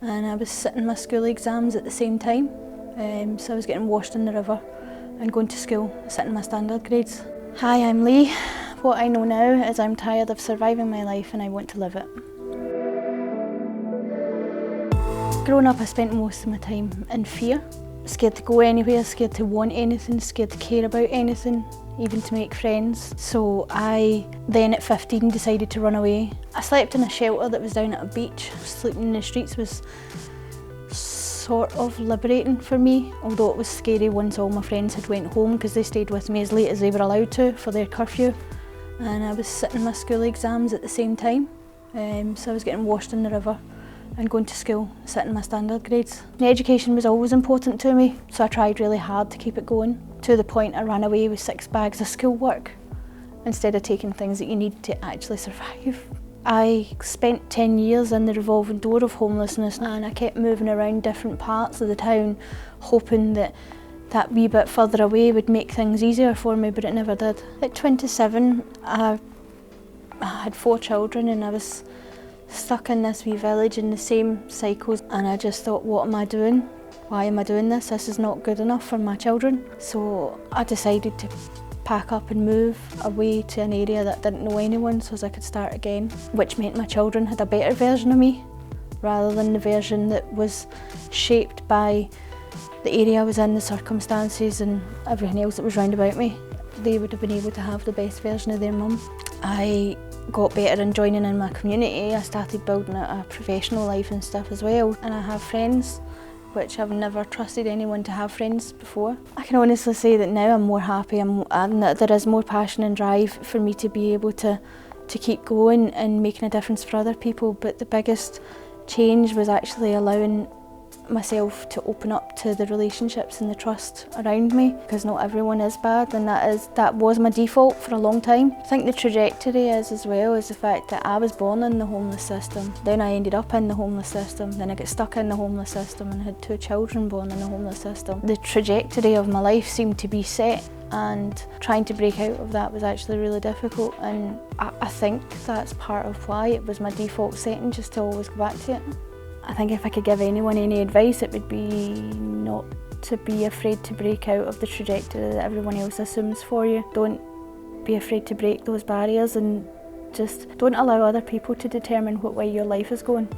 and I was sitting my school exams at the same time. So I was getting washed in the river and going to school, sitting my standard grades. Hi, I'm Lee. What I know now is I'm tired of surviving my life and I want to live it. Growing up, I spent most of my time in fear. Scared to go anywhere, scared to want anything, scared to care about anything, even to make friends. So I then at 15 decided to run away. I slept in a shelter that was down at a beach. Sleeping in the streets was sort of liberating for me, although it was scary once all my friends had went home because they stayed with me as late as they were allowed to for their curfew. And I was sitting my school exams at the same time. So I was getting washed in the river and going to school, sitting my standard grades. The education was always important to me, so I tried really hard to keep it going, to the point I ran away with 6 bags of schoolwork instead of taking things that you need to actually survive. I spent 10 years in the revolving door of homelessness, and I kept moving around different parts of the town, hoping that that wee bit further away would make things easier for me, but it never did. At 27, I had 4 children and I was stuck in this wee village in the same cycles, and I just thought, what am I doing? Why am I doing this? This is not good enough for my children. So I decided to pack up and move away to an area that didn't know anyone so as I could start again, which meant my children had a better version of me rather than the version that was shaped by the area I was in, the circumstances and everything else that was round about me. They would have been able to have the best version of their mum. I got better in joining in my community. I started building a professional life and stuff as well, and I have friends, which I've never trusted anyone to have friends before. I can honestly say that now I'm more happy and that there is more passion and drive for me to be able to keep going and making a difference for other people. But the biggest change was actually allowing myself to open up to the relationships and the trust around me, because not everyone is bad, and that was my default for a long time. I think the trajectory is as well as the fact that I was born in the homeless system, then I ended up in the homeless system, then I got stuck in the homeless system and had 2 children born in the homeless system. The trajectory of my life seemed to be set, and trying to break out of that was actually really difficult, and I think that's part of why it was my default setting, just to always go back to it. I think if I could give anyone any advice, it would be not to be afraid to break out of the trajectory that everyone else assumes for you. Don't be afraid to break those barriers, and just don't allow other people to determine what way your life is going.